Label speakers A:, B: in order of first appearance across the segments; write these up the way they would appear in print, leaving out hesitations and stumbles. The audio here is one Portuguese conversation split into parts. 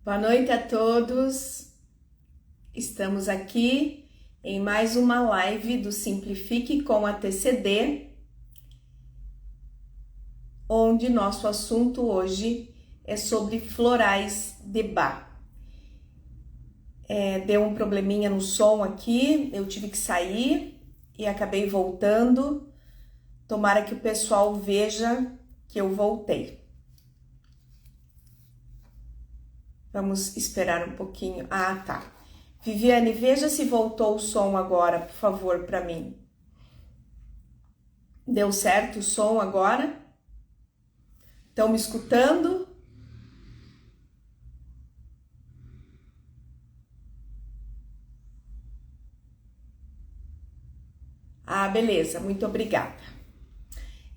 A: Boa noite a todos. Estamos aqui em mais uma live do Simplifique com a TCD, onde nosso assunto hoje é sobre florais de Bach. Deu um probleminha no som aqui, eu tive que sair e acabei voltando. Tomara que o pessoal veja que eu voltei. Vamos esperar um pouquinho. Ah, tá. Viviane, veja se voltou o som agora, por favor, para mim. Deu certo o som agora? Estão me escutando? Ah, beleza. Muito obrigada.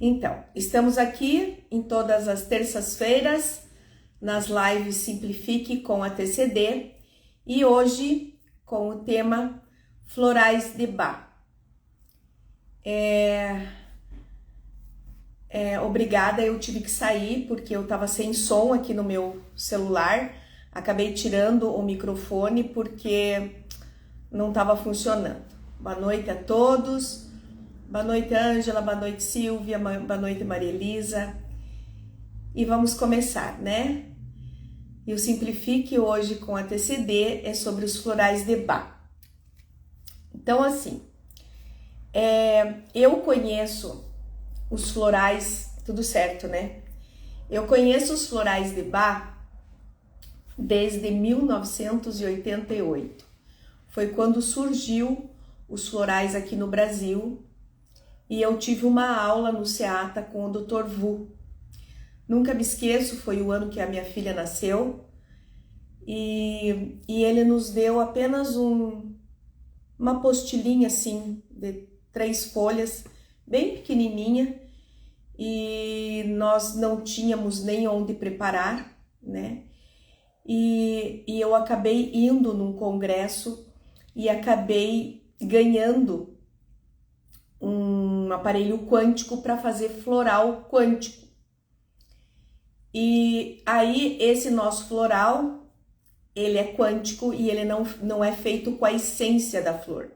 A: Então, estamos aqui em todas as terças-feiras nas lives Simplifique com a TCD e hoje com o tema Florais de Bach. Obrigada, eu tive que sair porque eu estava sem som aqui no meu celular, acabei tirando o microfone porque não estava funcionando. Boa noite a todos, boa noite Ângela, boa noite Silvia, boa noite Maria Elisa. E vamos começar, né? E o Simplifique hoje com a TCD é sobre os florais de Bach. Então, assim, eu conheço os florais, tudo certo, né? Eu conheço os florais de Bach desde 1988. Foi quando surgiu os florais aqui no Brasil e eu tive uma aula no SEATA com o Dr. Vu. Nunca me esqueço, foi o ano que a minha filha nasceu e ele nos deu apenas uma apostilinha assim, de 3 folhas, bem pequenininha, e nós não tínhamos nem onde preparar, né? E eu acabei indo num congresso e acabei ganhando um aparelho quântico para fazer floral quântico. E aí esse nosso floral, ele é quântico e ele não é feito com a essência da flor.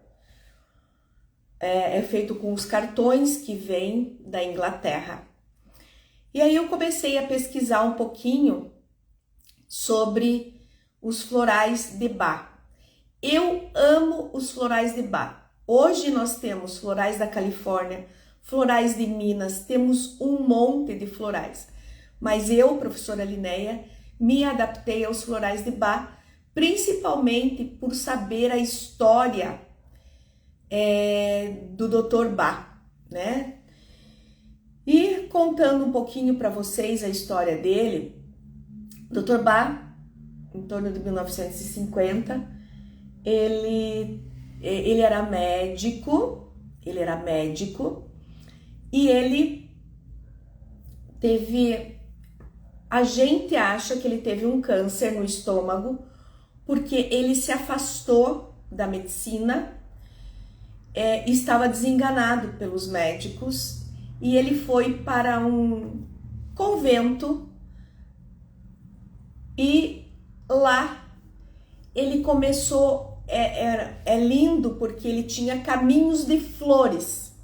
A: É feito com os cartões que vêm da Inglaterra. E aí eu comecei a pesquisar um pouquinho sobre os florais de Bach. Eu amo os florais de Bach. Hoje nós temos florais da Califórnia, florais de Minas, temos um monte de florais. Mas eu, professora Linéia, me adaptei aos florais de Bach, principalmente por saber a história do Dr. Bach, né? E contando um pouquinho para vocês a história dele, Dr. Bach, em torno de 1950, ele era médico e ele teve... A gente acha que ele teve um câncer no estômago porque ele se afastou da medicina, estava desenganado pelos médicos e ele foi para um convento e lá ele começou, é lindo porque ele tinha caminhos de flores.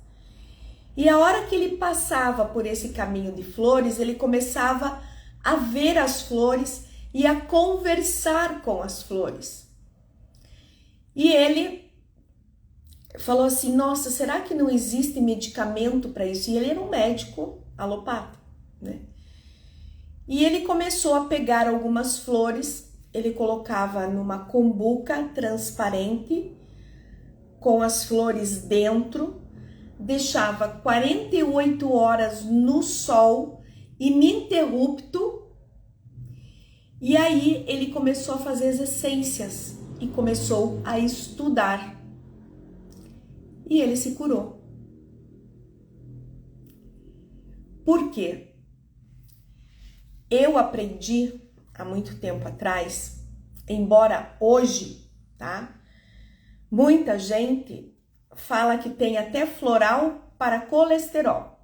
A: E a hora que ele passava por esse caminho de flores, ele começava a ver as flores e a conversar com as flores. E ele falou assim, nossa, será que não existe medicamento para isso? E ele era um médico alopata, né? E ele começou a pegar algumas flores, ele colocava numa cumbuca transparente, com as flores dentro, deixava 48 horas no sol, ininterrupto, e aí ele começou a fazer as essências e começou a estudar. E ele se curou. Por quê? Eu aprendi há muito tempo atrás, embora hoje, tá? Muita gente fala que tem até floral para colesterol.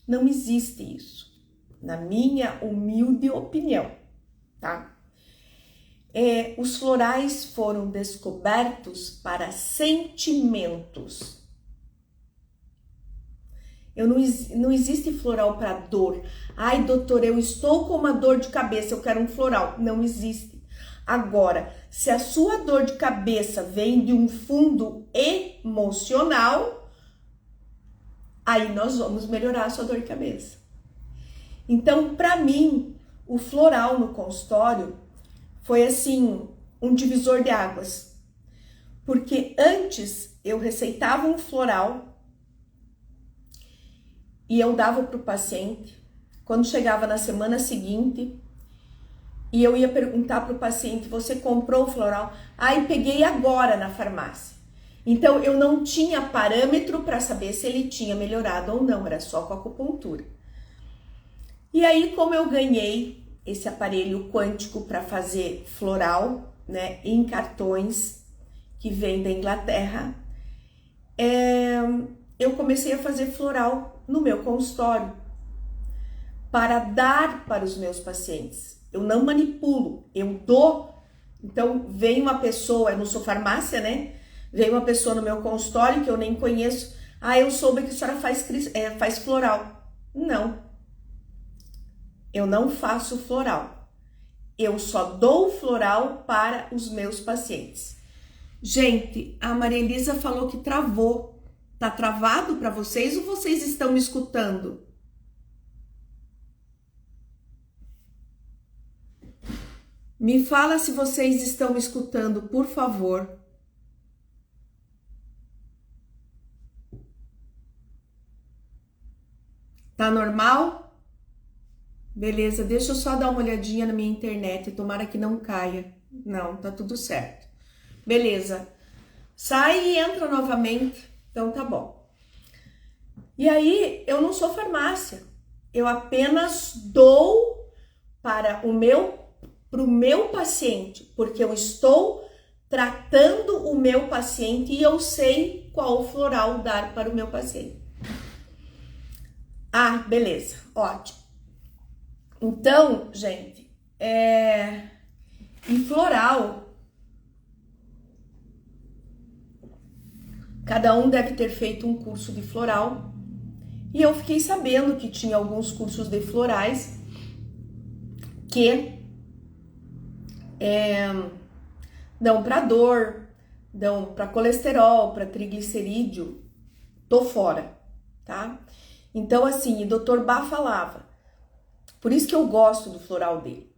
A: Não existe isso, na minha humilde opinião, tá? os florais foram descobertos para sentimentos. Não existe floral para dor. Ai, doutor, eu estou com uma dor de cabeça, eu quero um floral. Não existe. Agora, se a sua dor de cabeça vem de um fundo emocional, aí nós vamos melhorar a sua dor de cabeça. Então, para mim, o floral no consultório foi assim, um divisor de águas. Porque antes eu receitava um floral e eu dava para o paciente. Quando chegava na semana seguinte, e eu ia perguntar para o paciente, você comprou o floral? Aí peguei agora na farmácia. Então eu não tinha parâmetro para saber se ele tinha melhorado ou não, era só com a acupuntura. E aí, como eu ganhei esse aparelho quântico para fazer floral, né, em cartões que vem da Inglaterra, eu comecei a fazer floral no meu consultório para dar para os meus pacientes. Eu não manipulo, eu dou. Então, vem uma pessoa, eu não sou farmácia, né? Vem uma pessoa no meu consultório que eu nem conheço. Ah, eu soube que a senhora faz floral. Não. Eu não faço floral. Eu só dou floral para os meus pacientes. Gente, a Maria Elisa falou que travou. Tá travado para vocês ou vocês estão me escutando? Me fala se vocês estão me escutando, por favor. Tá normal? Beleza, deixa eu só dar uma olhadinha na minha internet, tomara que não caia. Não, tá tudo certo. Beleza. Sai e entra novamente. Então tá bom. E aí, eu não sou farmácia. Eu apenas dou para o meu paciente, porque eu estou tratando o meu paciente e eu sei qual floral dar para o meu paciente. Ah, beleza, ótimo. Então, gente, em floral, cada um deve ter feito um curso de floral e eu fiquei sabendo que tinha alguns cursos de florais que dão para dor, dão para colesterol, para triglicerídeo. Tô fora, tá? Então, assim, o Dr. Bá falava, por isso que eu gosto do floral dele.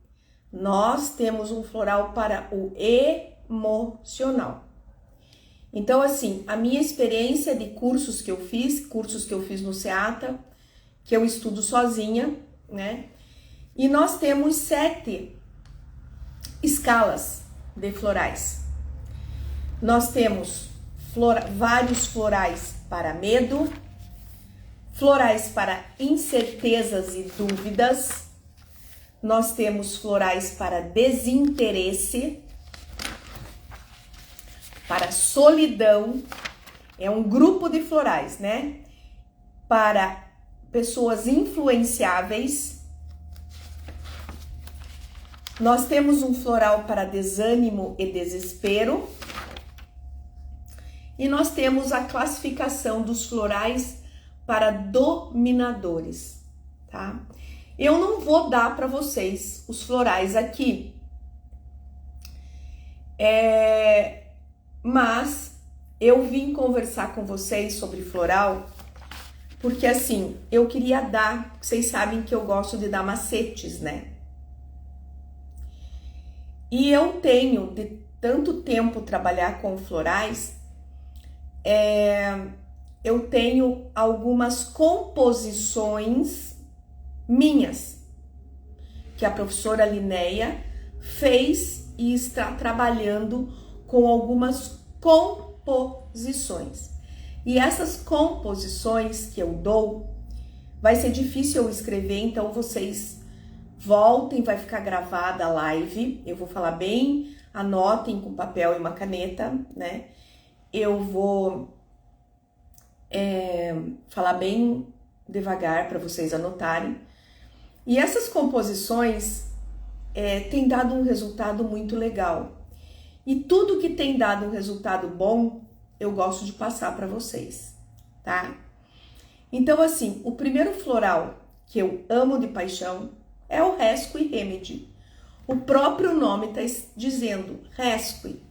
A: Nós temos um floral para o emocional. Então, assim, a minha experiência de cursos que eu fiz no SEATA, que eu estudo sozinha, né? E nós temos 7 escalas de florais. Nós temos vários florais para medo, florais para incertezas e dúvidas, nós temos florais para desinteresse, para solidão, é um grupo de florais, né? Para pessoas influenciáveis. Nós temos um floral para desânimo e desespero. E nós temos a classificação dos florais para dominadores, tá? Eu não vou dar para vocês os florais aqui, mas eu vim conversar com vocês sobre floral, porque assim, eu queria dar, vocês sabem que eu gosto de dar macetes, né? E eu tenho, de tanto tempo trabalhar com florais, eu tenho algumas composições minhas, que a professora Linéia fez e está trabalhando com algumas composições. E essas composições que eu dou, vai ser difícil eu escrever, então vocês voltem, vai ficar gravada a live, eu vou falar bem, anotem com papel e uma caneta, né? Eu vou falar bem devagar para vocês anotarem. E essas composições, tem dado um resultado muito legal. E tudo que tem dado um resultado bom, eu gosto de passar para vocês, tá? Então, assim, o primeiro floral que eu amo de paixão é o Rescue Remedy. O próprio nome está dizendo Rescue,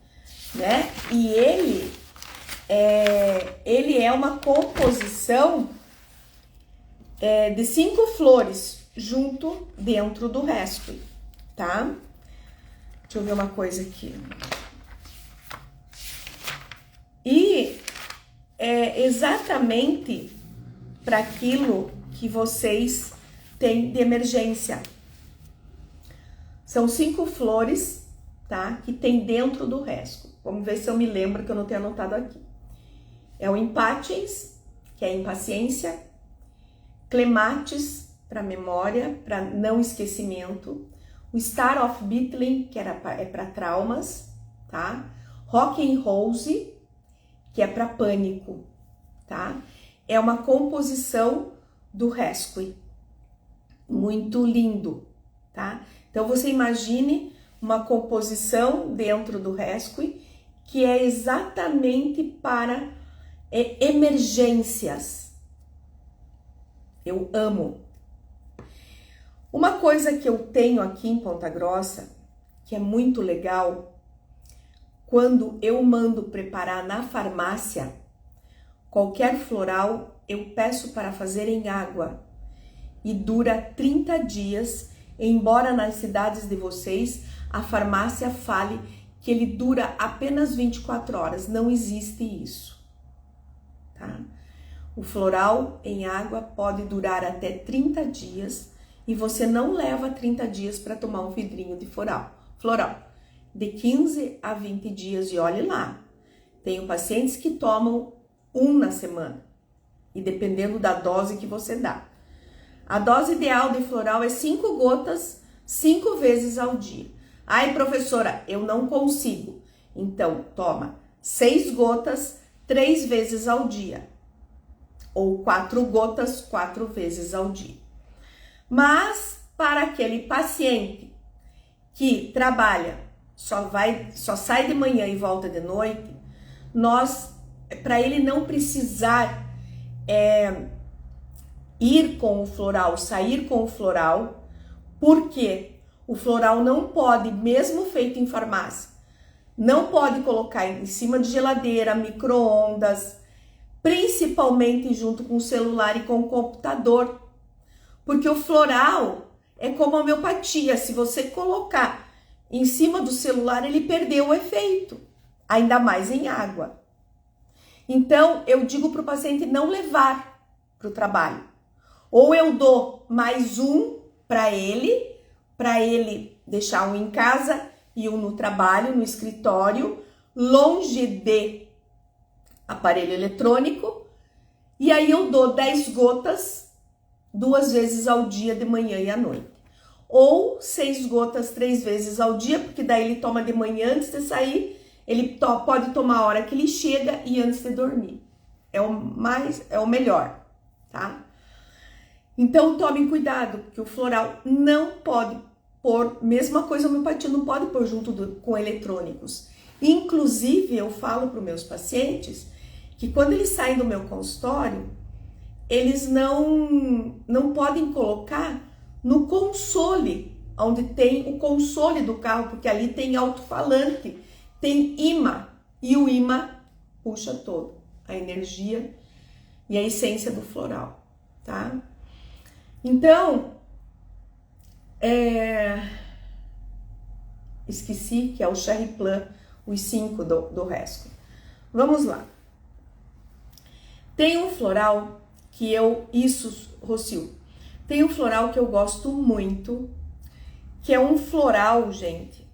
A: né? E ele é uma composição de 5 flores junto dentro do Rescue, tá? Deixa eu ver uma coisa aqui. E é exatamente para aquilo que vocês têm de emergência. São 5 flores, tá? Que tem dentro do Rescue. Vamos ver se eu me lembro que eu não tenho anotado aqui. É o Impatiens, que é a impaciência. Clematis, para memória, para não esquecimento. O Star of Beetling, que é para traumas, tá? Rock and Rose, que é para pânico, tá? É uma composição do Rescue. Muito lindo, tá? Então, você imagine uma composição dentro do Rescue que é exatamente para emergências. Eu amo. Uma coisa que eu tenho aqui em Ponta Grossa, que é muito legal, quando eu mando preparar na farmácia, qualquer floral, eu peço para fazer em água e dura 30 dias, embora nas cidades de vocês a farmácia fale que ele dura apenas 24 horas. Não existe isso, tá? O floral em água pode durar até 30 dias e você não leva 30 dias para tomar um vidrinho de floral. De 15 a 20 dias, e olhe lá. Tenho pacientes que tomam 1 na semana, e dependendo da dose que você dá. A dose ideal de floral é 5 gotas, 5 vezes ao dia. Ai, professora, eu não consigo. Então, toma 6 gotas, 3 vezes ao dia. Ou 4 gotas, 4 vezes ao dia. Mas, para aquele paciente que trabalha, só sai de manhã e volta de noite, para ele não precisar ir com o floral, sair com o floral, porque o floral não pode, mesmo feito em farmácia, não pode colocar em cima de geladeira, micro-ondas, principalmente junto com o celular e com o computador, porque o floral é como a homeopatia. Se você colocar em cima do celular, ele perdeu o efeito, ainda mais em água. Então, eu digo para o paciente não levar para o trabalho. Ou eu dou mais um para ele deixar um em casa e um no trabalho, no escritório, longe de aparelho eletrônico. E aí eu dou 10 gotas 2 vezes ao dia, de manhã e à noite. Ou 6 gotas 3 vezes ao dia, porque daí ele toma de manhã antes de sair, ele pode tomar a hora que ele chega e antes de dormir. É o melhor, tá? Então tomem cuidado, porque o floral não pode pôr, mesma coisa a homeopatia, não pode pôr junto com eletrônicos. Inclusive, eu falo para os meus pacientes que quando eles saem do meu consultório, eles não podem colocar no console, onde tem o console do carro, porque ali tem alto-falante, tem imã, e o imã puxa todo a energia e a essência do floral, tá? Então, esqueci que é o Cherry Plum, os 5 do Rescue. Vamos lá. Tem um floral que Rocio, tem um floral que eu gosto muito, que é um floral, gente,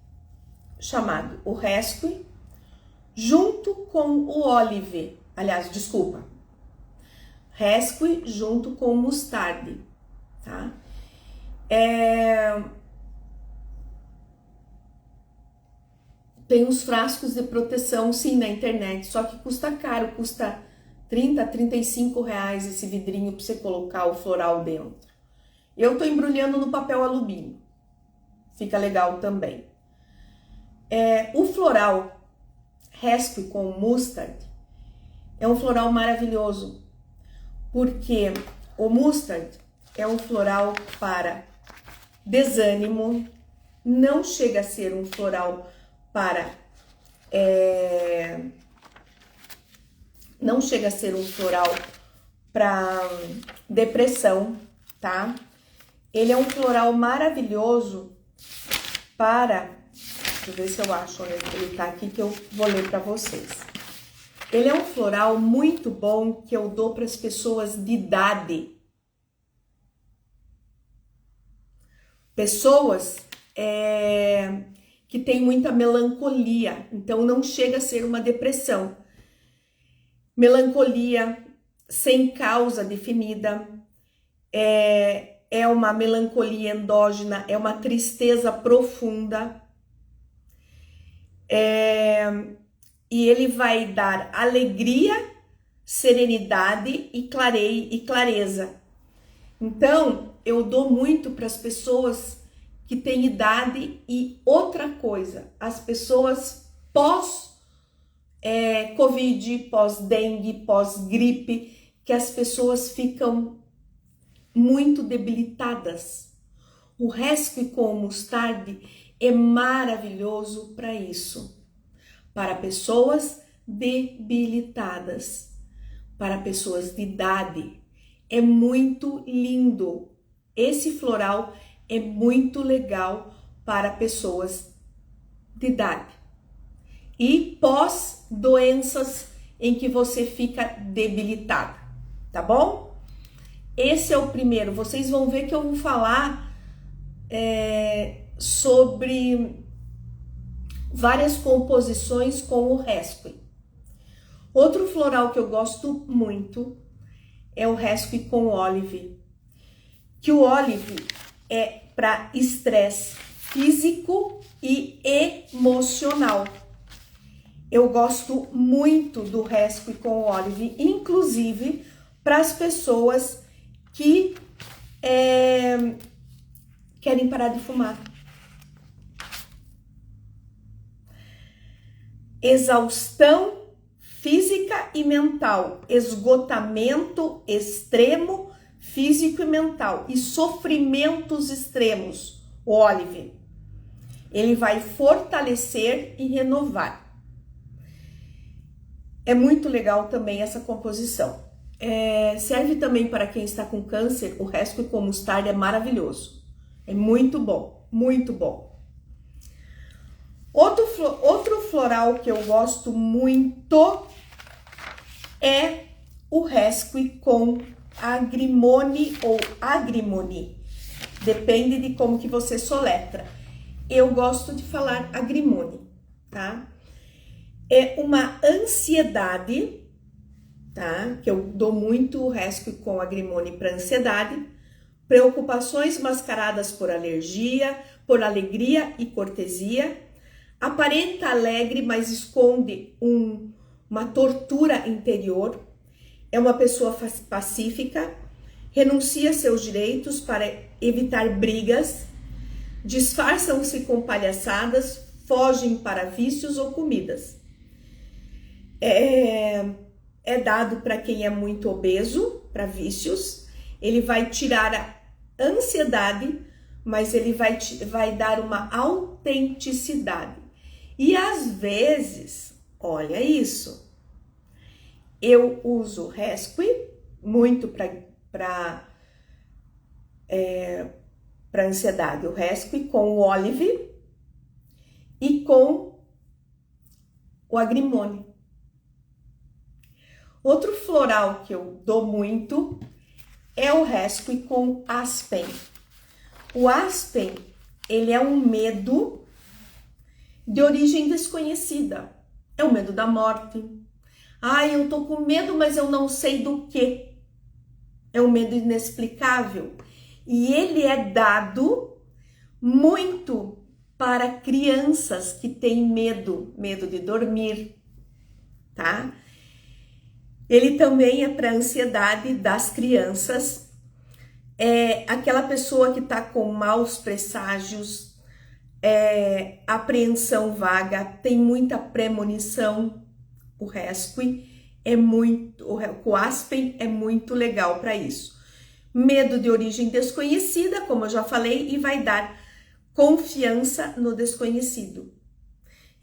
A: chamado o Rescue, junto com o Olive. Aliás, desculpa. Rescue junto com o Mustarde, tá? Tem uns frascos de proteção, sim, na internet, só que custa caro, custa 30, 35 reais esse vidrinho para você colocar o floral dentro. Eu tô embrulhando no papel alumínio. fica legal também. O floral Rescue com Mustard é um floral maravilhoso, porque o mustard é um floral para desânimo, não chega a ser um floral para não chega a ser um floral para depressão, tá? Ele é um floral maravilhoso para, deixa eu ver se eu acho onde ele tá aqui, que eu vou ler para vocês. Ele é um floral muito bom que eu dou para as pessoas de idade. Pessoas que têm muita melancolia, então não chega a ser uma depressão. Melancolia sem causa definida, é uma melancolia endógena, é uma tristeza profunda. E ele vai dar alegria, serenidade e clareza. Então, eu dou muito para as pessoas que têm idade. E outra coisa, as pessoas pós-Covid, pós-dengue, pós-gripe, que as pessoas ficam muito debilitadas. O Rescue com Mustard é maravilhoso para isso. Para pessoas debilitadas, para pessoas de idade. É muito lindo. Esse floral é muito legal para pessoas de idade. E pós doenças em que você fica debilitada, tá bom? Esse é o primeiro. Vocês vão ver que eu vou falar sobre várias composições com o Rescue. Outro floral que eu gosto muito é o Rescue com Olive. Que o Olive é para estresse físico e emocional. Eu gosto muito do Rescue com Olive, inclusive para as pessoas que querem parar de fumar. Exaustão física e mental, esgotamento extremo físico e mental e sofrimentos extremos. O Olive, ele vai fortalecer e renovar. É muito legal também essa composição. Serve também para quem está com câncer. O Rescue com Mustard é maravilhoso. É muito bom, muito bom. Outro floral que eu gosto muito é o Rescue com Agrimone ou Agrimone. Depende de como que você soletra. Eu gosto de falar Agrimone, tá? É uma ansiedade, tá? Que eu dou muito o Rescue com Agrimone para ansiedade. Preocupações mascaradas por alergia, por alegria e cortesia. Aparenta alegre, mas esconde uma tortura interior. É uma pessoa pacífica, renuncia seus direitos para evitar brigas, disfarçam-se com palhaçadas, fogem para vícios ou comidas. É dado para quem é muito obeso, para vícios. Ele vai tirar a ansiedade, mas ele vai dar uma autenticidade. E às vezes, olha isso, eu uso Rescue muito para ansiedade, o Rescue com o Olive e com o Agrimone. Outro floral que eu dou muito é o Rescue com Aspen. O Aspen, ele é um medo de origem desconhecida. É o medo da morte. Ai, eu tô com medo, mas eu não sei do que. É um medo inexplicável. E ele é dado muito para crianças que têm medo de dormir, tá? Ele também é para a ansiedade das crianças. É aquela pessoa que tá com maus presságios, apreensão vaga, tem muita premonição. O rescue é muito, o aspen é muito legal para isso. Medo de origem desconhecida, como eu já falei, e vai dar confiança no desconhecido.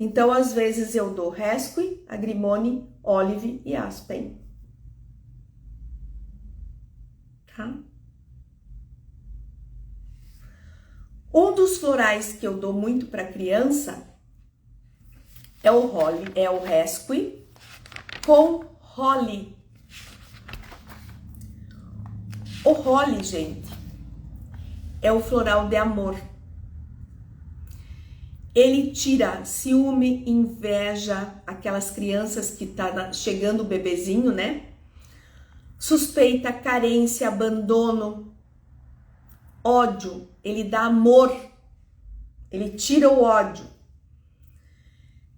A: Então, às vezes eu dou rescue, agrimone, olive e aspen. Tá? Um dos florais que eu dou muito para criança é o holly, é o rescue com holly. O holly, gente, é o floral de amor. Ele tira ciúme, inveja, aquelas crianças que tá chegando o bebezinho, né? Suspeita, carência, abandono, ódio. Ele dá amor, ele tira o ódio.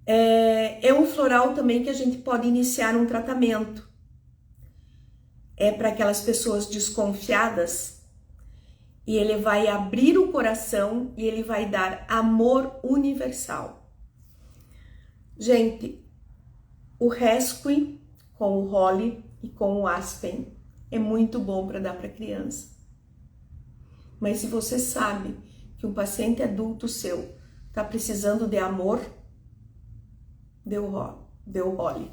A: É um floral também que a gente pode iniciar um tratamento. É para aquelas pessoas desconfiadas, e ele vai abrir o coração e ele vai dar amor universal. Gente, o rescue com o holly e com o aspen é muito bom para dar para criança. Mas se você sabe que um paciente adulto seu está precisando de amor, dê o holly.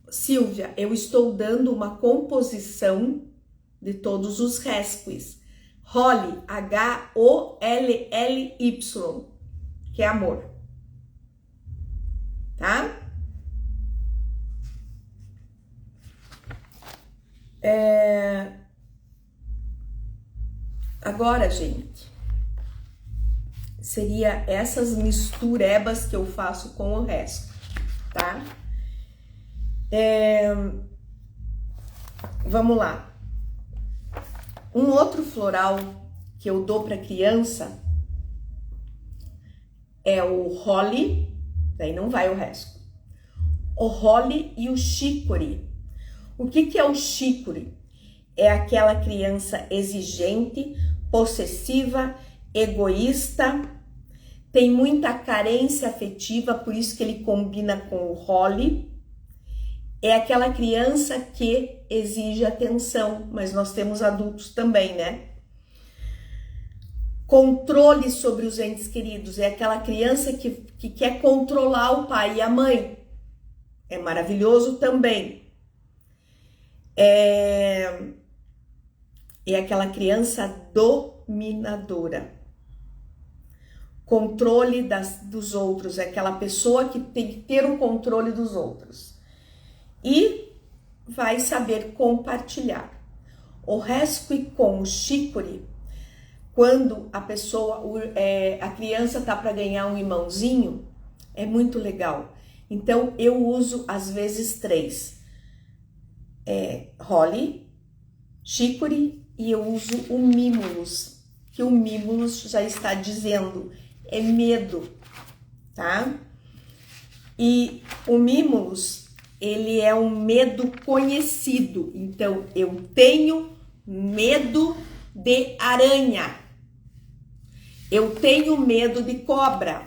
A: Silvia, eu estou dando uma composição de todos os rescues. Holly, H-O-L-L-Y, que é amor. Tá? Agora, gente, seria essas misturebas que eu faço com o resto, tá? Vamos lá. Um outro floral que eu dou para criança é o holly, daí não vai o resto. O holly e o chicory. O que é o chicory? É aquela criança exigente, possessiva, egoísta, tem muita carência afetiva, por isso que ele combina com o holly. É aquela criança que exige atenção, mas nós temos adultos também, né? Controle sobre os entes queridos, é aquela criança que quer controlar o pai e a mãe. É maravilhoso também. É aquela criança dominadora. Controle dos outros, é aquela pessoa que tem que ter o controle dos outros. E vai saber compartilhar. O rescue com o chicory, quando a criança tá para ganhar um irmãozinho, é muito legal. Então eu uso às vezes 3. Holly, chicory e eu uso o mimulus, que o mimulus já está dizendo, é medo, tá? E o mimulus, ele é um medo conhecido, então eu tenho medo de aranha, eu tenho medo de cobra,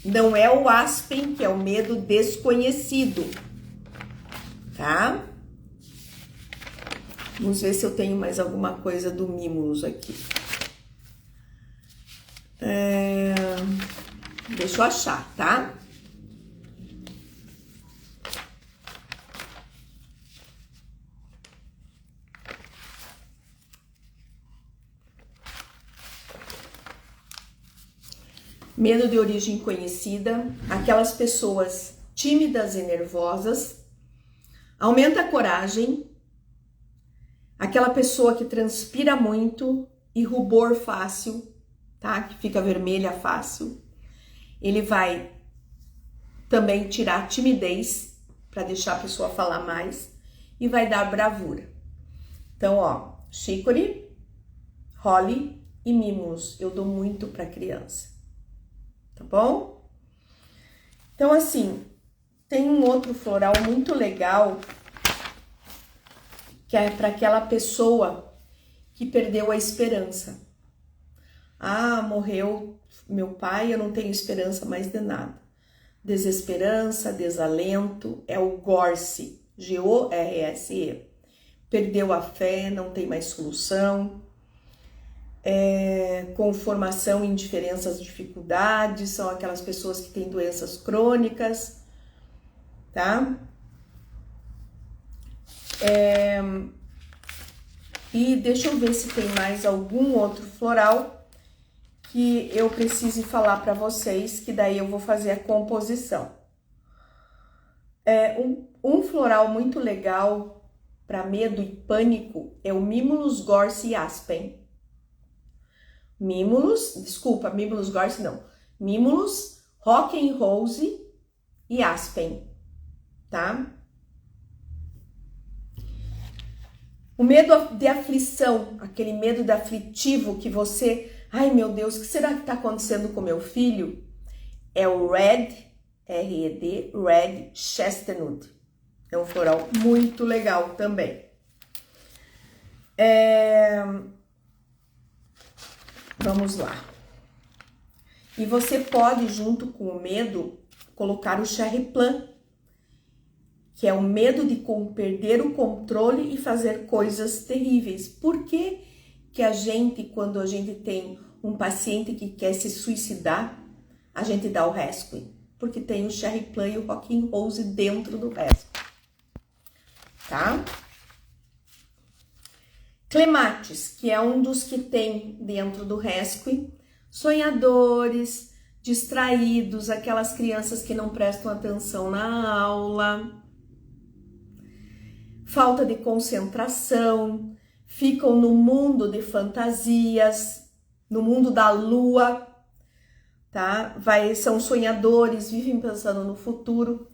A: não é o aspen, que é o medo desconhecido, tá? Vamos ver se eu tenho mais alguma coisa do mimulus aqui. Deixa eu achar, tá? Medo de origem conhecida, aquelas pessoas tímidas e nervosas. Aumenta a coragem, aquela pessoa que transpira muito e rubor fácil, tá? Que fica vermelha fácil. Ele vai também tirar a timidez para deixar a pessoa falar mais e vai dar bravura. Então, ó, chicory, holly e mimulus eu dou muito para criança, tá bom? Então, assim, tem um outro floral muito legal que é para aquela pessoa que perdeu a esperança. Ah, morreu meu pai, eu não tenho esperança mais de nada. Desesperança, desalento, é o Gorse, Gorse. Perdeu a fé, não tem mais solução. Conformação, indiferenças, dificuldades, são aquelas pessoas que têm doenças crônicas, tá? E deixa eu ver se tem mais algum outro floral que eu precise falar para vocês, que daí eu vou fazer a composição. Um floral muito legal para medo e pânico é o Mimulus Gorse Aspen. Mimulus Gorse não. Mimulus, Rock Rose e Aspen, tá? O medo de aflição, aquele medo de aflitivo que você... Ai, meu Deus, o que será que está acontecendo com meu filho? É o Red, R-E-D, Red Chestnut. É um floral muito legal também. Vamos lá. E você pode, junto com o medo, colocar o Cherry Plum, que é o medo de perder o controle e fazer coisas terríveis. Por que que a gente, quando a gente tem um paciente que quer se suicidar, a gente dá o Rescue? Porque tem o Cherry Plum e o Rock Rose dentro do Rescue, tá? Clematis, que é um dos que tem dentro do Rescue, sonhadores, distraídos, aquelas crianças que não prestam atenção na aula, falta de concentração, ficam no mundo de fantasias, no mundo da lua, tá? São sonhadores, vivem pensando no futuro.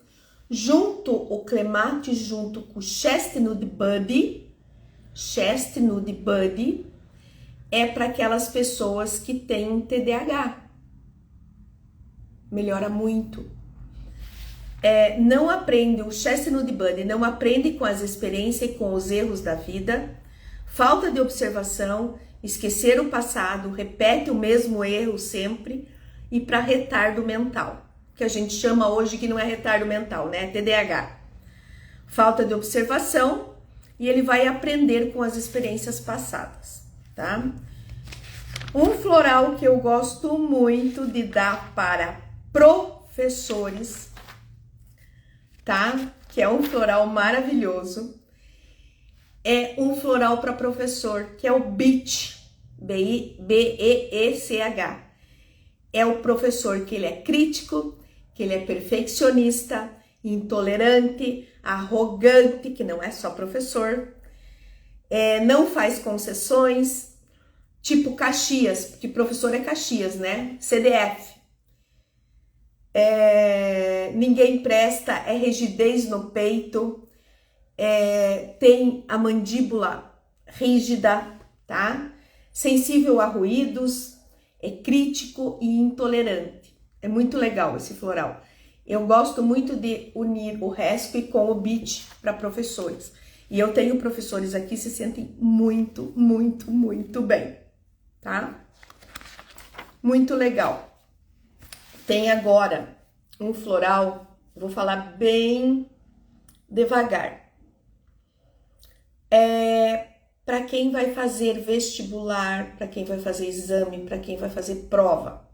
A: O Clematis junto com o Chestnut Buddy é para aquelas pessoas que têm TDAH. Melhora muito. Não aprende, o Chestnut Buddy não aprende com as experiências e com os erros da vida, falta de observação, esquecer o passado, repete o mesmo erro sempre, e para retardo mental, que a gente chama hoje que não é retardo mental, né? TDAH. Falta de observação e ele vai aprender com as experiências passadas, tá? Um floral que eu gosto muito de dar para professores, tá? Que é um floral maravilhoso. É um floral para professor, que é o Beech, B-E-E-C-H. É o professor que ele é crítico, que ele é perfeccionista, intolerante, arrogante, que não é só professor, não faz concessões, tipo Caxias, porque professor é Caxias, né? CDF. Ninguém presta, é rigidez no peito, tem a mandíbula rígida, tá? Sensível a ruídos, é crítico e intolerante. É muito legal esse floral. Eu gosto muito de unir o Rescue com o Beech para professores. E eu tenho professores aqui que se sentem muito, muito, muito bem, tá? Muito legal. Tem agora um floral, vou falar bem devagar. Para quem vai fazer vestibular, para quem vai fazer exame, para quem vai fazer prova.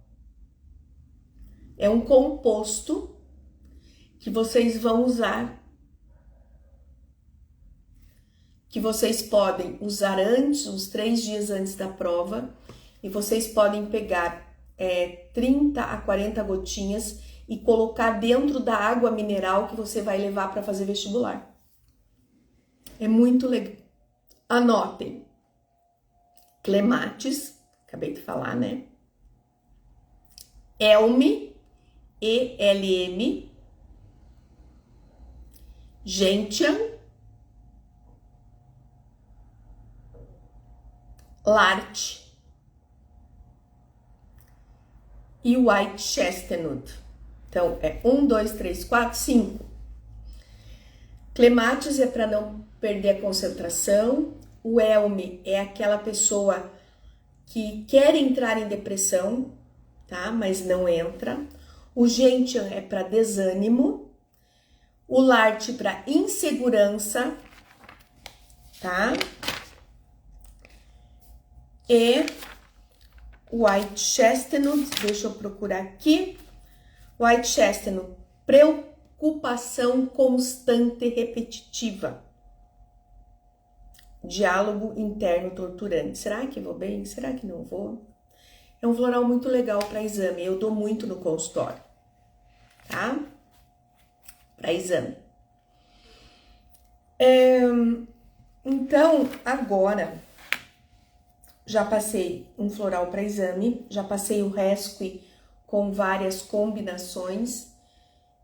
A: É um composto que vocês vão usar, que vocês podem usar antes, uns 3 dias antes da prova, e vocês podem pegar 30 a 40 gotinhas e colocar dentro da água mineral que você vai levar para fazer vestibular. É muito legal. Anotem. Clematis, acabei de falar, né? Elm, E-L-M. Gentian. Larch. E White Chestnut. Então, 1, 2, 3, 4, 5. Clematis é para não perder a concentração. O Elm é aquela pessoa que quer entrar em depressão, tá? Mas não entra. O gentian é para desânimo. O larte para insegurança, tá? E o white chestnut, deixa eu procurar aqui. White chestnut, preocupação constante e repetitiva. Diálogo interno torturante. Será que vou bem? Será que não vou? É um floral muito legal para exame. Eu dou muito no consultório, tá? Para exame. Então, agora, já passei um floral para exame, já passei o rescue com várias combinações.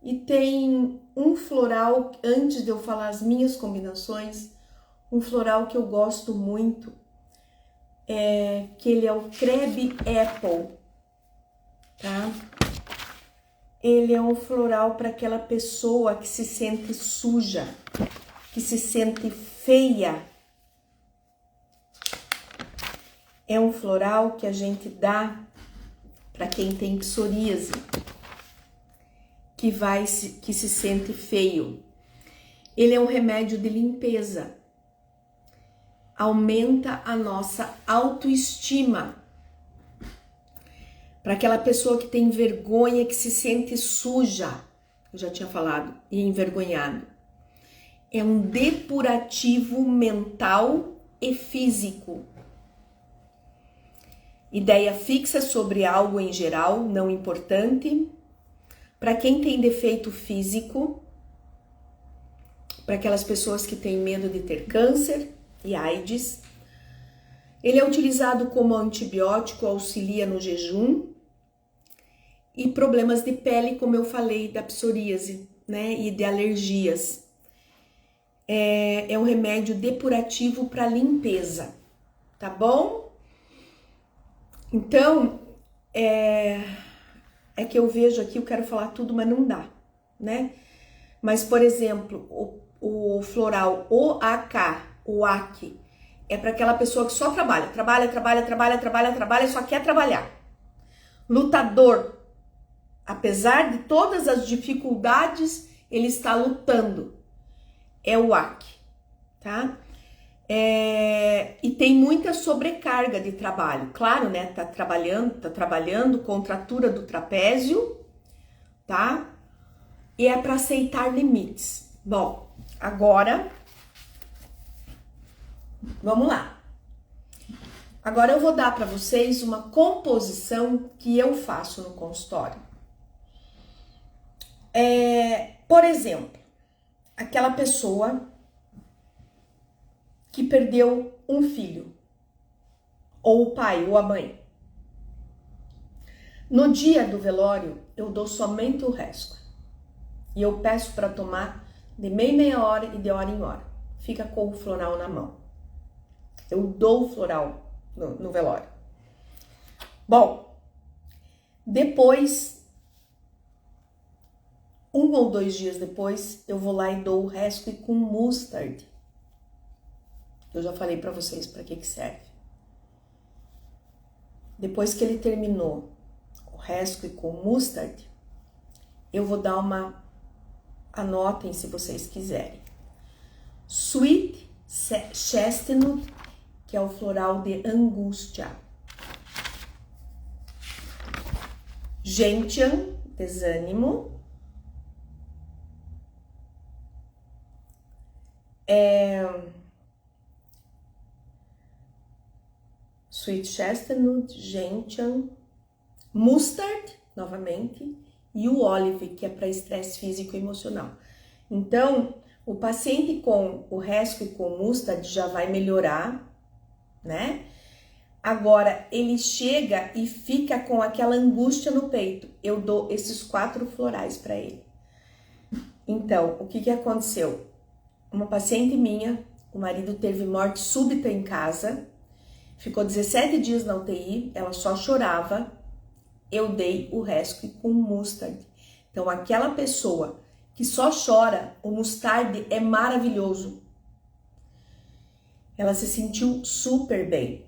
A: E tem um floral, antes de eu falar as minhas combinações, um floral que eu gosto muito, que ele é o Crab Apple, tá? Ele é um floral para aquela pessoa que se sente suja, que se sente feia. É um floral que a gente dá para quem tem psoríase, que se sente feio. Ele é um remédio de limpeza. Aumenta a nossa autoestima. Para aquela pessoa que tem vergonha, que se sente suja, eu já tinha falado, e envergonhado. É um depurativo mental e físico. Ideia fixa sobre algo em geral, não importante. Para quem tem defeito físico, para aquelas pessoas que têm medo de ter câncer e AIDS. Ele é utilizado como antibiótico, auxilia no jejum e problemas de pele, como eu falei, da psoríase, né, e de alergias. É um remédio depurativo para limpeza, tá bom? Então, é que eu vejo aqui, eu quero falar tudo, mas não dá, né? Mas, por exemplo, o floral OAK, é para aquela pessoa que só trabalha, só quer trabalhar. Lutador, apesar de todas as dificuldades, ele está lutando. É o OAK, tá? E tem muita sobrecarga de trabalho, claro, né? Tá trabalhando, contratura do trapézio, tá? E é para aceitar limites. Bom, agora vamos lá. Agora eu vou dar para vocês uma composição que eu faço no consultório. Por exemplo, aquela pessoa que perdeu um filho, ou o pai, ou a mãe. No dia do velório, eu dou somente o rescue. E eu peço para tomar de meia hora e de hora em hora. Fica com o floral na mão. Eu dou o floral no velório. Bom, depois, 1 ou 2 dias depois, eu vou lá e dou o rescue com mustard. Eu já falei para vocês para que serve. Depois que ele terminou o rescue com mustard, eu vou dar anotem se vocês quiserem. Sweet Chestnut, que é o floral de angústia. Gentian, desânimo. Sweet Chestnut, Gentian, Mustard, novamente, e o Olive, que é para estresse físico e emocional. Então, o paciente com o rescue com Mustard já vai melhorar, né? Agora, ele chega e fica com aquela angústia no peito. Eu dou esses 4 florais para ele. Então, o que aconteceu? Uma paciente minha, o marido teve morte súbita em casa, ficou 17 dias na UTI, ela só chorava, eu dei o rescue com mustard. Então, aquela pessoa que só chora, o mustard é maravilhoso. Ela se sentiu super bem.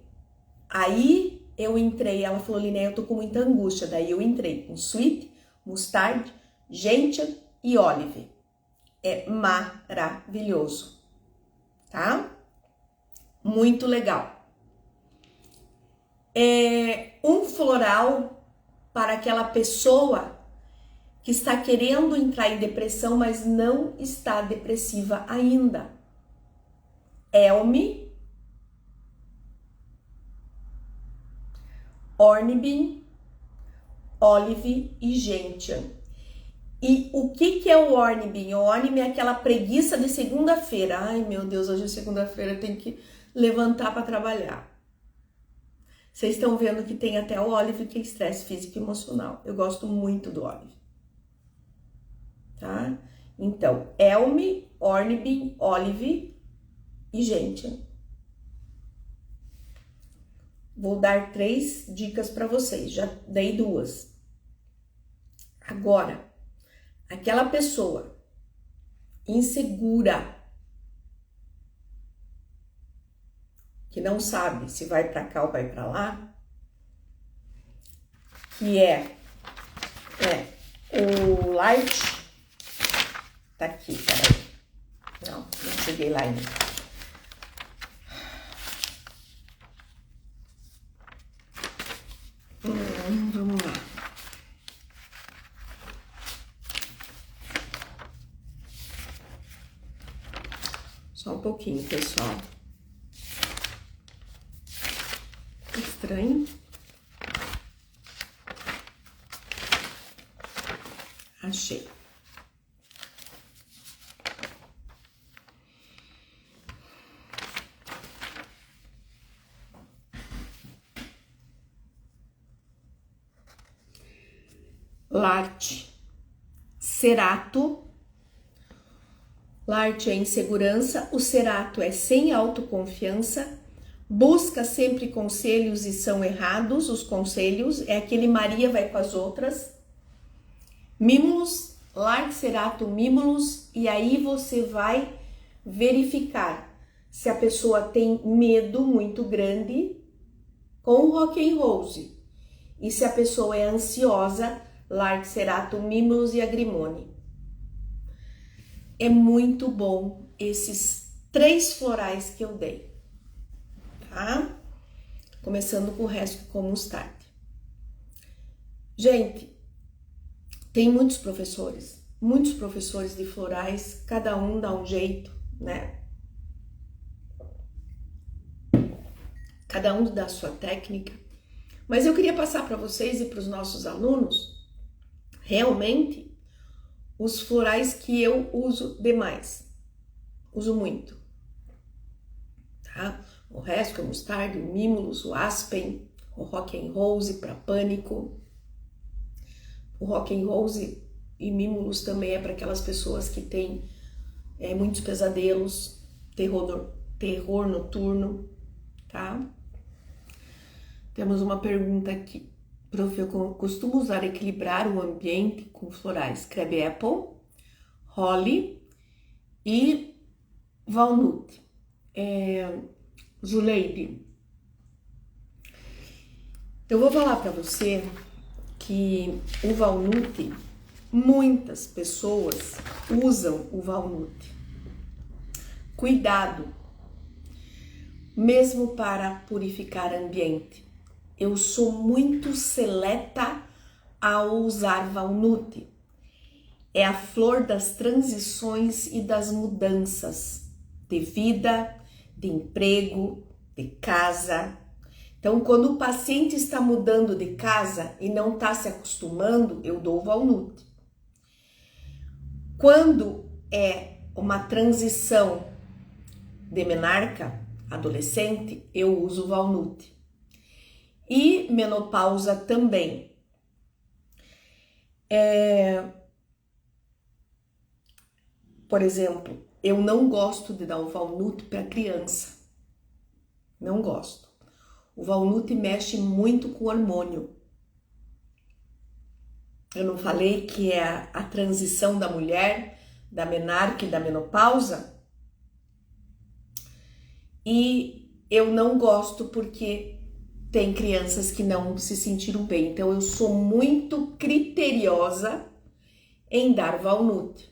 A: Aí, eu entrei, ela falou, Liné, eu tô com muita angústia. Daí eu entrei com sweet, mustard, gentian e olive. É maravilhoso, tá? Muito legal. É um floral para aquela pessoa que está querendo entrar em depressão, mas não está depressiva ainda. Elme, Ornibin, Olive e Gentian. E o que é o Ornibin? O Ornibin é aquela preguiça de segunda-feira. Ai, meu Deus, hoje é segunda-feira, eu tenho que levantar para trabalhar. Vocês estão vendo que tem até o Olive, que é estresse físico e emocional. Eu gosto muito do Olive. Tá? Então, Elme, Ornibin, Olive e Gentian. Vou dar 3 dicas para vocês, já dei 2. Agora, aquela pessoa insegura, que não sabe se vai para cá ou vai para lá, que é o Light, tá aqui, peraí, não cheguei lá ainda. Vamos lá. Só um pouquinho, pessoal. Estranho. Achei. Larte, cerato. Larte é insegurança, o cerato é sem autoconfiança, busca sempre conselhos e são errados os conselhos, é aquele Maria vai com as outras. Mimulus, Larte, cerato, mimulus, e aí você vai verificar se a pessoa tem medo muito grande com o Rock and Rose e se a pessoa é ansiosa, Larte, cerato, mimulus e agrimone. É muito bom esses 3 florais que eu dei, tá? Começando com o resto com mostarda. Gente, tem muitos professores de florais, cada um dá um jeito, né? Cada um dá a sua técnica. Mas eu queria passar para vocês e para os nossos alunos, realmente, os florais que eu uso demais. Uso muito. Tá? O resto, o mostarda, o mimulus, o aspen, o rock and rose para pânico. O rock and rose e mimulus também é para aquelas pessoas que têm muitos pesadelos, terror noturno, tá? Temos uma pergunta aqui. Prof, eu costumo usar equilibrar o ambiente com florais crab apple, holly e walnut. Zuleide, eu vou falar para você que o walnut, muitas pessoas usam o walnut. Cuidado, mesmo para purificar ambiente. Eu sou muito seleta ao usar walnut. É a flor das transições e das mudanças de vida, de emprego, de casa. Então, quando o paciente está mudando de casa e não está se acostumando, eu dou o walnut. Quando é uma transição de menarca, adolescente, eu uso o walnut. E menopausa também. Por exemplo, eu não gosto de dar o walnut para criança. Não gosto. O walnut mexe muito com o hormônio. Eu não falei que é a transição da mulher, da menarca e da menopausa? E eu não gosto porque tem crianças que não se sentiram bem. Então eu sou muito criteriosa em dar Valnut,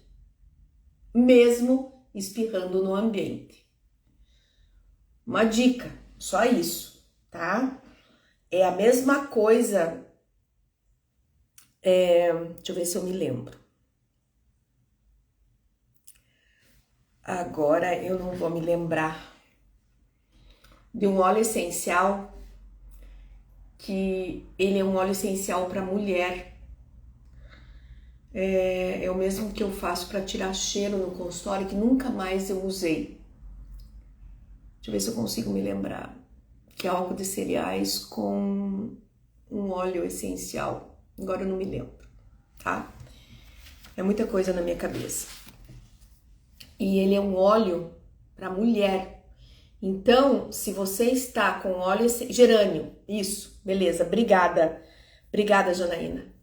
A: mesmo espirrando no ambiente. Uma dica, só isso, tá? É a mesma coisa, deixa eu ver se eu me lembro. Agora eu não vou me lembrar de um óleo essencial que ele é um óleo essencial para mulher. É o mesmo que eu faço para tirar cheiro no consultório, que nunca mais eu usei. Deixa eu ver se eu consigo me lembrar. Que é álcool de cereais com um óleo essencial. Agora eu não me lembro, tá? É muita coisa na minha cabeça. E ele é um óleo para mulher. Então, se você está com óleo gerânio, isso, beleza, obrigada. Obrigada, Janaína.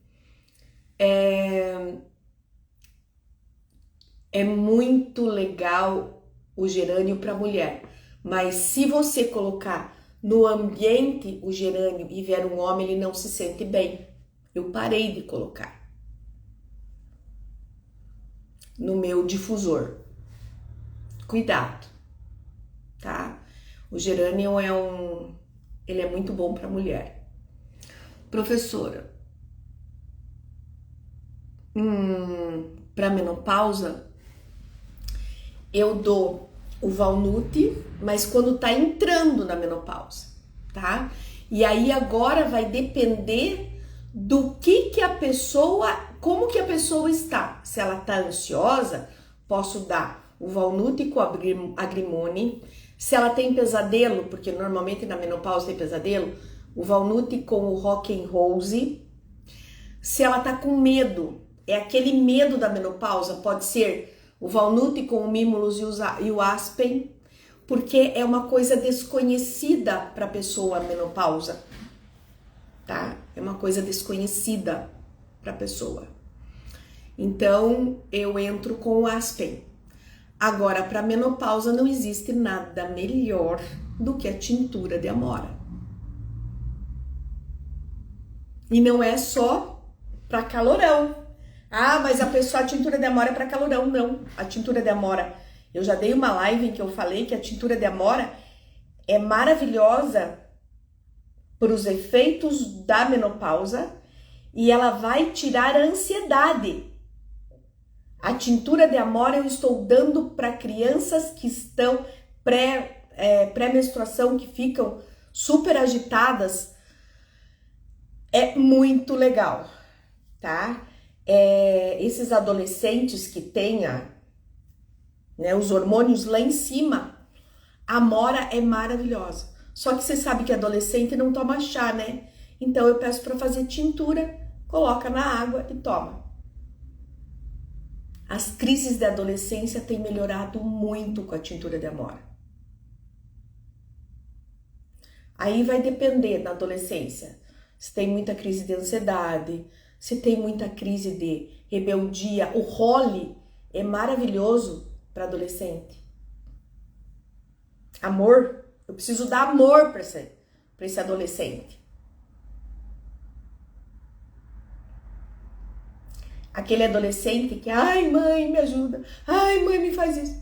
A: É muito legal o gerânio para mulher, mas se você colocar no ambiente o gerânio e vier um homem, ele não se sente bem. Eu parei de colocar no meu difusor. Cuidado, tá? O gerânio ele é muito bom para mulher. Professora, para menopausa, eu dou o Valnut, mas quando tá entrando na menopausa, tá? E aí agora vai depender do que a pessoa, como que a pessoa está. Se ela tá ansiosa, posso dar o Valnut com agrimone. Se ela tem pesadelo, porque normalmente na menopausa tem pesadelo, o Valnut com o Rock and Rose. Se ela tá com medo, é aquele medo da menopausa, pode ser o Valnut com o Mimulus e o Aspen, porque é uma coisa desconhecida para a pessoa menopausa, tá? É uma coisa desconhecida para a pessoa. Então, eu entro com o Aspen. Agora, para menopausa não existe nada melhor do que a tintura de amora. E não é só para calorão. Ah, mas a tintura de amora é para calorão. Não, a tintura de amora, eu já dei uma live em que eu falei que a tintura de amora é maravilhosa para os efeitos da menopausa e ela vai tirar a ansiedade. A tintura de amora eu estou dando para crianças que estão pré-menstruação, que ficam super agitadas. É muito legal, tá? Esses adolescentes que têm os hormônios lá em cima, a amora é maravilhosa. Só que você sabe que adolescente não toma chá, né? Então eu peço para fazer tintura, coloca na água e toma. As crises da adolescência têm melhorado muito com a tintura de amora. Aí vai depender na adolescência. Se tem muita crise de ansiedade, se tem muita crise de rebeldia. O Holly é maravilhoso para adolescente. Amor, eu preciso dar amor para esse adolescente. Aquele adolescente que, ai mãe, me ajuda, ai mãe, me faz isso.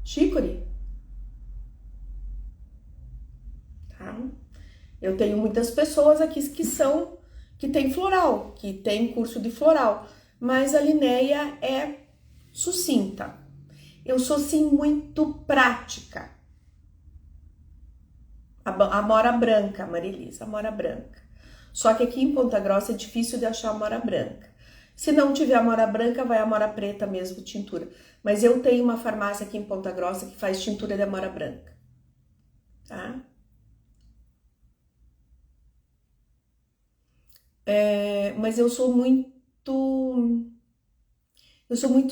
A: Chicory. Tá? Eu tenho muitas pessoas aqui que tem floral, que tem curso de floral, mas a Linéia é sucinta. Eu sou sim muito prática. A amora branca, Marilisa, a amora branca. Só que aqui em Ponta Grossa é difícil de achar a amora branca. Se não tiver amora branca, vai a amora preta mesmo, tintura. Mas eu tenho uma farmácia aqui em Ponta Grossa que faz tintura de amora branca. Tá? Mas eu sou muito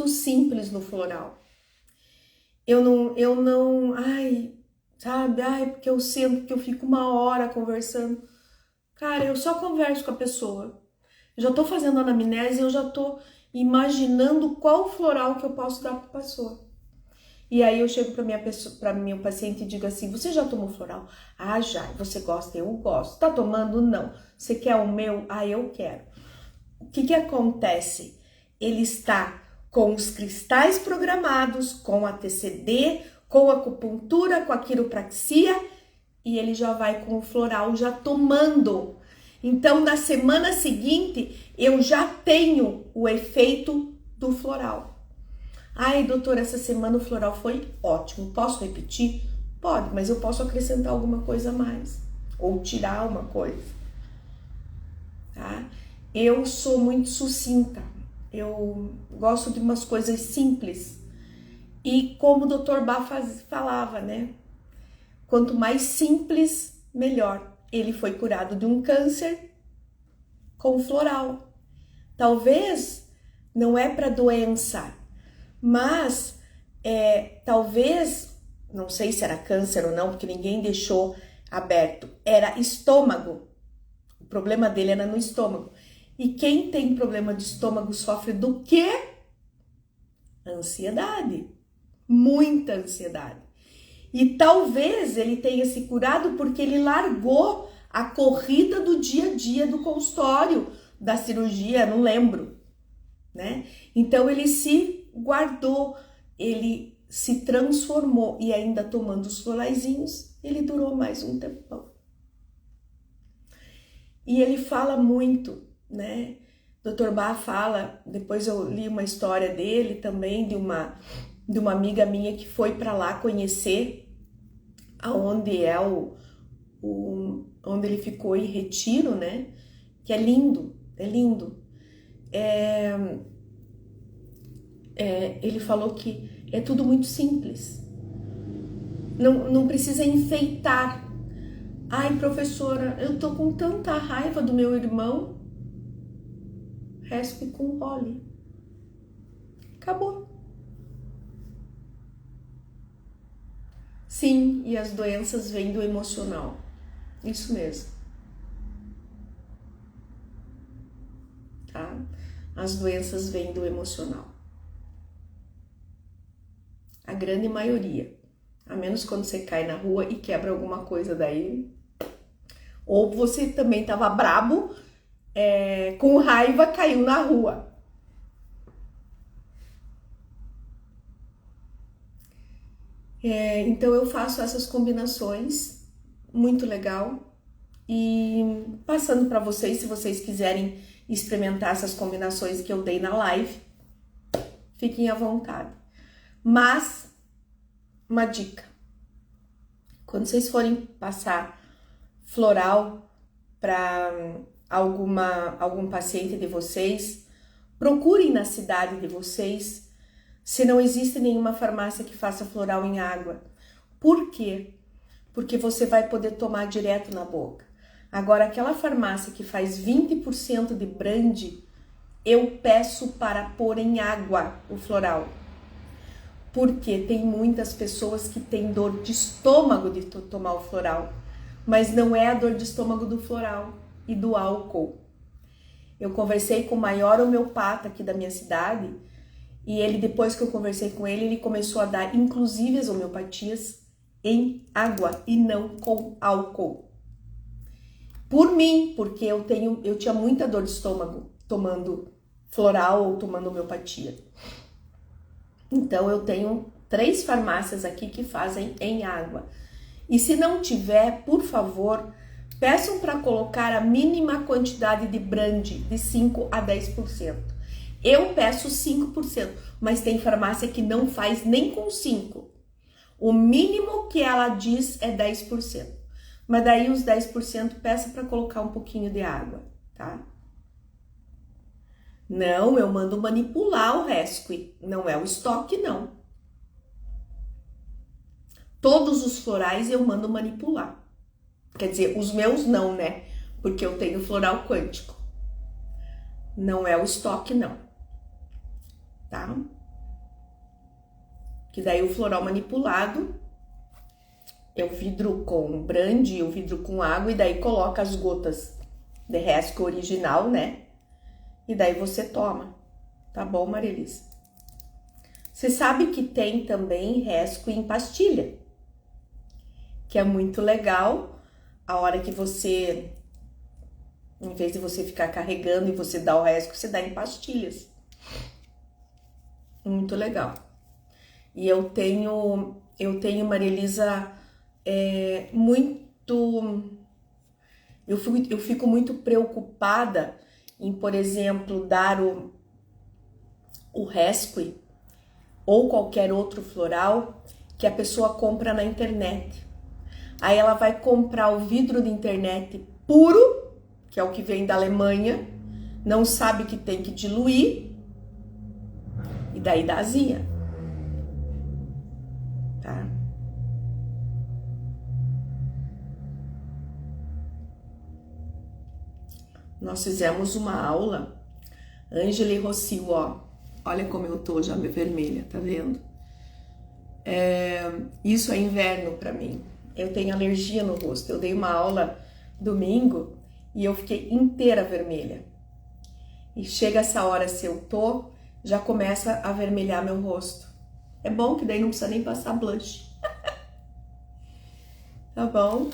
A: simples no floral. Eu não, porque eu sinto que eu fico uma hora conversando. Cara, eu só converso com a pessoa. Eu já tô fazendo anamnese, eu já tô imaginando qual floral que eu posso dar pra pessoa. E aí eu chego para meu paciente e digo assim: você já tomou floral? Ah, já. Você gosta? Eu gosto. Tá tomando? Não. Você quer o meu? Ah, eu quero. O que acontece? Ele está com os cristais programados, com a TCD, com a acupuntura, com a quiropraxia, e ele já vai com o floral já tomando. Então, na semana seguinte, eu já tenho o efeito do floral. Ai, doutora, essa semana o floral foi ótimo. Posso repetir? Pode, mas eu posso acrescentar alguma coisa a mais. Ou tirar uma coisa. Tá? Eu sou muito sucinta. Eu gosto de umas coisas simples. E como o Dr. Bach falava, né? Quanto mais simples, melhor. Ele foi curado de um câncer com floral. Talvez não é para doença, mas talvez, não sei se era câncer ou não, porque ninguém deixou aberto, era estômago. O problema dele era no estômago. E quem tem problema de estômago sofre do quê? Ansiedade. Muita ansiedade. E talvez ele tenha se curado porque ele largou a corrida do dia a dia do consultório, da cirurgia, não lembro, né? Então ele se guardou, ele se transformou e ainda tomando os floraizinhos, ele durou mais um tempão. E ele fala muito, né? Dr. Bach fala, depois eu li uma história dele também, de uma amiga minha que foi para lá conhecer aonde é onde ele ficou em retiro, né? Que é lindo, é lindo. Ele falou que é tudo muito simples. Não precisa enfeitar. Ai, professora, eu tô com tanta raiva do meu irmão. Respe com óleo. Acabou. Sim, e as doenças vêm do emocional. Isso mesmo. Tá? As doenças vêm do emocional. A grande maioria. A menos quando você cai na rua e quebra alguma coisa daí. Ou você também estava brabo, com raiva, caiu na rua. Então eu faço essas combinações, muito legal. E passando para vocês, se vocês quiserem experimentar essas combinações que eu dei na live, fiquem à vontade. Mas, uma dica. Quando vocês forem passar floral para algum paciente de vocês, procurem na cidade de vocês se não existe nenhuma farmácia que faça floral em água. Por quê? Porque você vai poder tomar direto na boca. Agora, aquela farmácia que faz 20% de brande, eu peço para pôr em água o floral. Porque tem muitas pessoas que têm dor de estômago de tomar o floral, mas não é a dor de estômago do floral e do álcool. Eu conversei com o maior homeopata aqui da minha cidade, e ele, depois que eu conversei com ele, ele começou a dar inclusive as homeopatias em água e não com álcool. Por mim, porque eu tinha muita dor de estômago tomando floral ou tomando homeopatia. Então eu tenho 3 farmácias aqui que fazem em água. E se não tiver, por favor, peçam para colocar a mínima quantidade de brande, de 5 a 10%. Eu peço 5%, mas tem farmácia que não faz nem com 5%. O mínimo que ela diz é 10%. Mas daí os 10% peça para colocar um pouquinho de água, tá? Não, eu mando manipular o rescue, não é o estoque, não. Todos os florais eu mando manipular. Quer dizer, os meus não, né? Porque eu tenho floral quântico. Não é o estoque, não. Tá? Que daí o floral manipulado, eu vidro com brande, eu vidro com água e daí coloca as gotas de rescue original, né? E daí você toma. Tá bom, Marilisa? Você sabe que tem também resco em pastilha, que é muito legal. A hora que você, em vez de você ficar carregando e você dar o resco, você dá em pastilhas. Muito legal. E eu tenho, Maria Elisa, eu fico muito preocupada em, por exemplo, dar o rescue ou qualquer outro floral que a pessoa compra na internet. Aí ela vai comprar o vidro de internet puro, que é o que vem da Alemanha, não sabe que tem que diluir, e daí dá azia, tá? Nós fizemos uma aula, Ângela e Rocio, ó, olha como eu tô já vermelha, tá vendo? Isso é inverno pra mim. Eu tenho alergia no rosto. Eu dei uma aula domingo e eu fiquei inteira vermelha. E chega essa hora, se eu tô, já começa a avermelhar meu rosto. É bom que daí não precisa nem passar blush. Tá bom?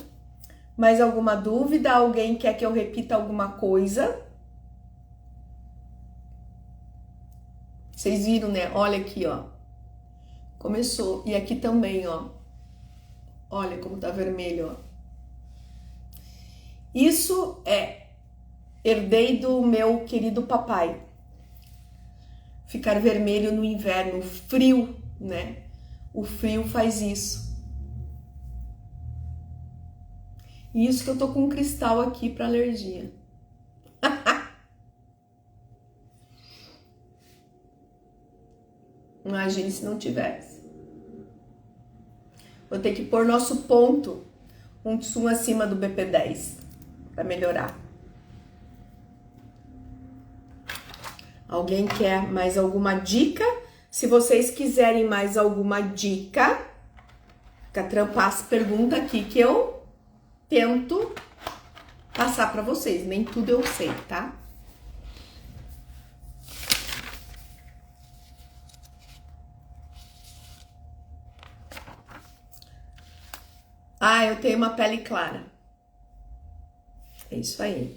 A: Mais alguma dúvida? Alguém quer que eu repita alguma coisa? Vocês viram, né? Olha aqui, ó. Começou. E aqui também, ó. Olha como tá vermelho, ó. Isso herdei do meu querido papai. Ficar vermelho no inverno, o frio, né? O frio faz isso. E isso que eu tô com um cristal aqui para alergia. Imagine se não tivesse. Vou ter que pôr nosso ponto, um tsum acima do BP10, para melhorar. Alguém quer mais alguma dica? Se vocês quiserem mais alguma dica, fica trampar as perguntas aqui que eu tento passar para vocês. Nem tudo eu sei, tá? Ah, eu tenho uma pele clara. É isso aí.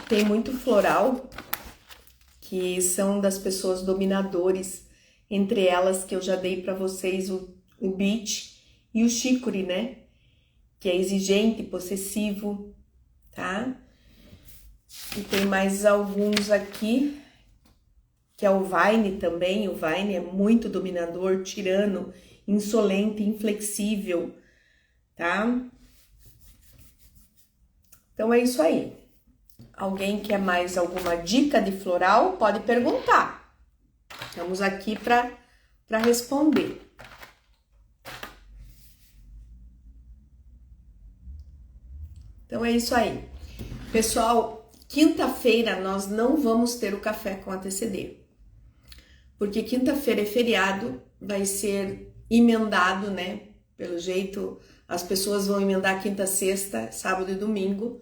A: Tem muito floral que são das pessoas dominadores, entre elas que eu já dei para vocês o beach e o chicory, né? Que é exigente, possessivo, tá? E tem mais alguns aqui, que é o Vine também. O Vine é muito dominador, tirano, insolente, inflexível, tá? Então é isso aí. Alguém quer mais alguma dica de floral? Pode perguntar. Estamos aqui para responder. Então é isso aí. Pessoal, quinta-feira nós não vamos ter o café com ATCD. Porque quinta-feira é feriado, vai ser emendado, né? Pelo jeito, as pessoas vão emendar quinta, sexta, sábado e domingo.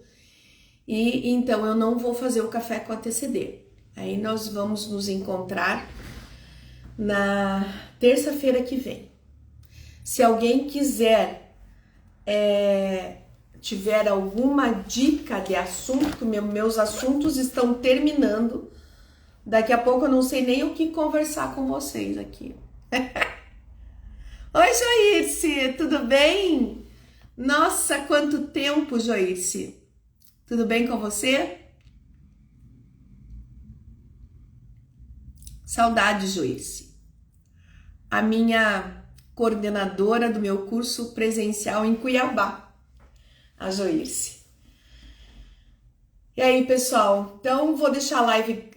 A: E então eu não vou fazer o café com ATCD. Aí nós vamos nos encontrar na terça-feira que vem. Se alguém quiser, tiver alguma dica de assunto, meus assuntos estão terminando. Daqui a pouco eu não sei nem o que conversar com vocês aqui. Oi, Joyce, tudo bem? Nossa, quanto tempo, Joyce. Tudo bem com você? Saudade, Joyce. A minha coordenadora do meu curso presencial em Cuiabá, a Joyce. E aí, pessoal? Então, vou deixar a live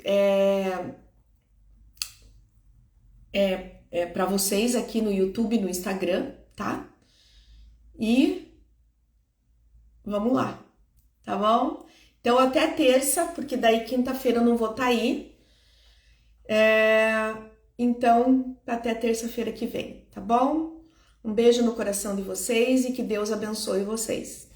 A: para vocês aqui no YouTube, no Instagram, tá? E vamos lá. Tá bom? Então, até terça, porque daí quinta-feira eu não vou estar aí. Então, até terça-feira que vem, tá bom? Um beijo no coração de vocês e que Deus abençoe vocês.